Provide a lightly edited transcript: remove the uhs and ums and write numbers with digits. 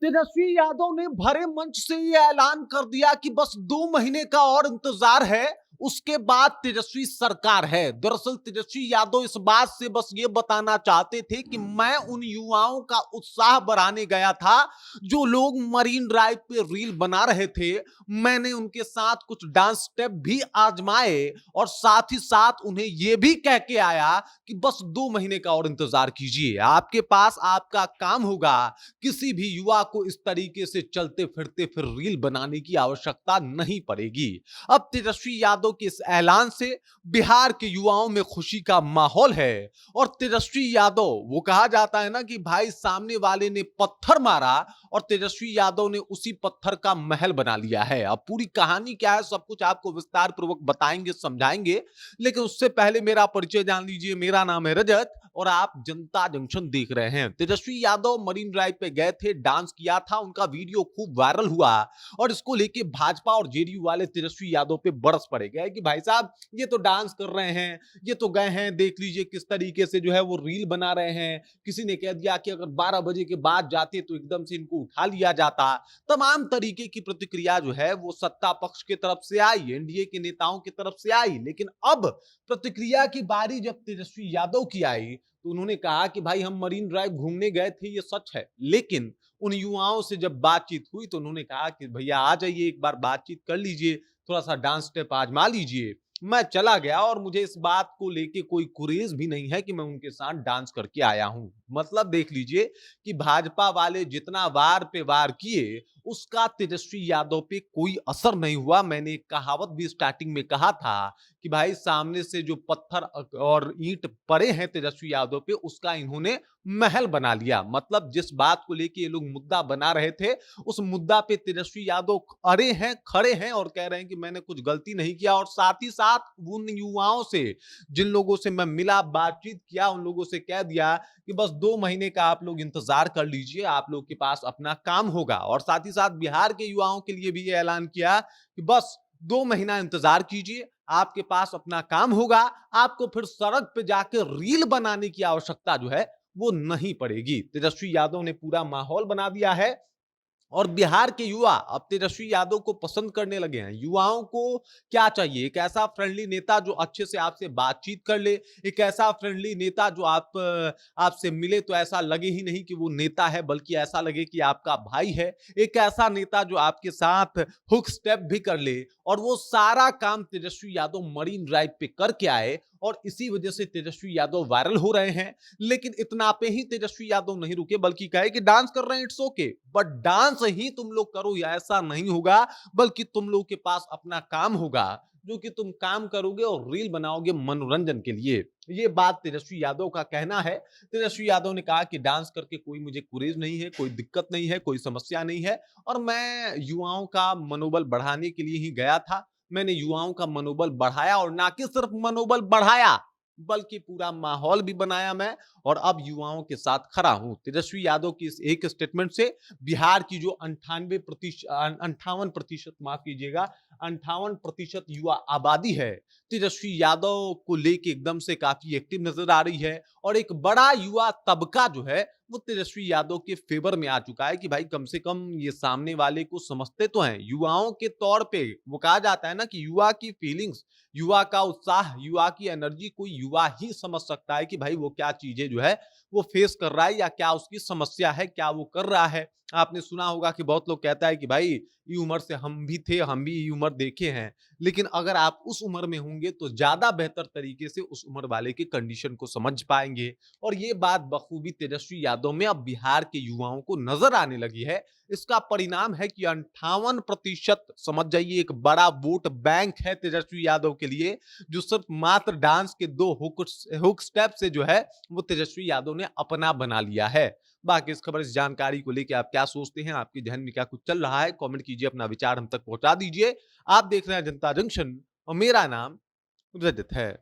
तेजस्वी यादव ने भरे मंच से ये ऐलान कर दिया कि बस 2 महीने का और इंतजार है, उसके बाद तेजस्वी सरकार है। दरअसल तेजस्वी यादव इस बात से बस ये बताना चाहते थे कि मैं उन युवाओं का उत्साह बढ़ाने गया था, जो लोग मरीन ड्राइव पे रील बना रहे थे। मैंने उनके साथ कुछ डांस स्टेप भी आजमाए और साथ ही साथ उन्हें यह भी कह के आया कि बस 2 महीने का और इंतजार कीजिए, आपके पास आपका काम होगा। किसी भी युवा को इस तरीके से चलते फिरते फिर रील बनाने की आवश्यकता नहीं पड़ेगी। अब तेजस्वी यादव के इस ऐलान से बिहार के युवाओं में खुशी का माहौल है और तेजस्वी यादव, वो कहा जाता है ना कि भाई सामने वाले ने पत्थर मारा और तेजस्वी यादव ने उसी पत्थर का महल बना लिया है। अब पूरी कहानी क्या है सब कुछ आपको विस्तार पूर्वक बताएंगे, समझाएंगे, लेकिन उससे पहले मेरा परिचय जान लीजिए। मेरा नाम है रजत और आप जनता जंक्शन देख रहे हैं। तेजस्वी यादव मरीन ड्राइव पे गए थे, डांस किया था, उनका वीडियो खूब वायरल हुआ और इसको लेके भाजपा और जेडीयू वाले तेजस्वी यादव पे बरस पड़े गए कि भाई साहब ये तो डांस कर रहे हैं, ये तो गए हैं, देख लीजिए किस तरीके से जो है वो रील बना रहे हैं। किसी ने कह दिया कि अगर 12 बजे के बाद जाते तो एकदम से इनको उठा लिया जाता। तमाम तरीके की प्रतिक्रिया जो है वो सत्ता पक्ष की तरफ से आई, एनडीए के नेताओं की तरफ से आई, लेकिन अब प्रतिक्रिया की बारी जब तेजस्वी यादव की आई तो उन्होंने कहा कि भाई हम मरीन ड्राइव घूमने गए थे, ये सच है, लेकिन उन युवाओं से जब बातचीत हुई तो उन्होंने कहा कि भैया आ जाइए, एक बार बातचीत कर लीजिए, थोड़ा सा डांस स्टेप आजमा लीजिए। मैं चला गया और मुझे इस बात को लेके कोई गुरेज भी नहीं है कि मैं उनके साथ डांस करके आया हूं। मतलब देख लीजिए कि भाजपा वाले जितना वार पे वार किए, उसका तेजस्वी यादव पे कोई असर नहीं हुआ। मैंने एक कहावत भी स्टार्टिंग में कहा था कि भाई सामने से जो पत्थर और ईंट पड़े हैं तेजस्वी यादव पे, उसका इन्होंने महल बना लिया। मतलब जिस बात को लेके ये लोग मुद्दा बना रहे थे, उस मुद्दा पे तेजस्वी यादव अड़े हैं, खड़े हैं और कह रहे हैं कि मैंने कुछ गलती नहीं किया। और साथ ही साथ उन युवाओं से, जिन लोगों से मैं मिला, बातचीत किया, उन लोगों से कह दिया कि बस 2 महीने का आप लोग इंतजार कर लीजिए, आप लोग के पास अपना काम होगा। और साथ ही साथ बिहार के युवाओं के लिए भी ये ऐलान किया कि बस 2 महीना इंतजार कीजिए, आपके पास अपना काम होगा, आपको फिर सड़क पे जाकर रील बनाने की आवश्यकता जो है वो नहीं पड़ेगी। तेजस्वी यादव ने पूरा माहौल बना दिया है और बिहार के युवा अब तेजस्वी यादव को पसंद करने लगे हैं। युवाओं को क्या चाहिए? एक ऐसा फ्रेंडली नेता जो अच्छे से आपसे बातचीत कर ले, एक ऐसा फ्रेंडली नेता जो आपसे मिले तो ऐसा लगे ही नहीं कि वो नेता है, बल्कि ऐसा लगे कि आपका भाई है। एक ऐसा नेता जो आपके साथ हुक स्टेप भी कर ले और वो सारा काम तेजस्वी यादव मरीन ड्राइव पे करके आए और इसी वजह से तेजस्वी यादव वायरल हो रहे हैं। लेकिन इतना पे ही तेजस्वी यादव नहीं रुके, बल्कि कहे कि डांस कर रहे हैं, इट्स ओके, बट डांस ही तुम लोग करो या ऐसा नहीं होगा, बल्कि तुम लोग के पास अपना काम होगा, जो कि तुम काम करोगे और रील बनाओगे मनोरंजन के लिए। ये बात तेजस्वी यादव का कहना है। तेजस्वी यादव ने कहा कि डांस करके कोई मुझे गुरेज नहीं है, कोई दिक्कत नहीं है, कोई समस्या नहीं है और मैं युवाओं का मनोबल बढ़ाने के लिए ही गया था। मैंने युवाओं का मनोबल बढ़ाया और ना कि सिर्फ मनोबल बढ़ाया, बल्कि पूरा माहौल भी बनाया मैं और अब युवाओं के साथ खड़ा हूं। तेजस्वी यादव की इस एक स्टेटमेंट से बिहार की जो 58% माफ कीजिएगा, 58% युवा आबादी है, तेजस्वी यादव को लेके एकदम से काफी एक्टिव नजर आ रही है और एक बड़ा युवा तबका जो है वो तेजस्वी यादव के फेवर में आ चुका है कि भाई कम से कम ये सामने वाले को समझते तो हैं। युवाओं के तौर पे वो कहा जाता है ना कि युवा की फीलिंग्स, युवा का उत्साह, युवा की एनर्जी कोई युवा ही समझ सकता है कि भाई वो क्या चीजें जो है वो फेस कर रहा है या क्या उसकी समस्या है, क्या वो कर रहा है। आपने सुना होगा कि बहुत लोग कहता है कि भाई ये उम्र से हम भी थे, हम भी ये उम्र देखे हैं, लेकिन अगर आप उस उम्र में होंगे तो ज्यादा बेहतर तरीके से उस उम्र वाले के कंडीशन को समझ पाएंगे। और ये बात बखूबी तेजस्वी यादव में अब बिहार के युवाओं को नजर आने लगी है। इसका परिणाम है कि 58%, समझ जाइए, एक बड़ा वोट बैंक है तेजस्वी यादव के लिए, जो सिर्फ मात्र डांस के 2 हुक स्टेप से जो है वो तेजस्वी यादव ने अपना बना लिया है। बाकी इस खबर, इस जानकारी को लेकर आप क्या सोचते हैं, आपके जहन में क्या कुछ चल रहा है, कमेंट कीजिए, अपना विचार हम तक पहुंचा दीजिए। आप देख रहे हैं जनता जंक्शन और मेरा नाम रजत है।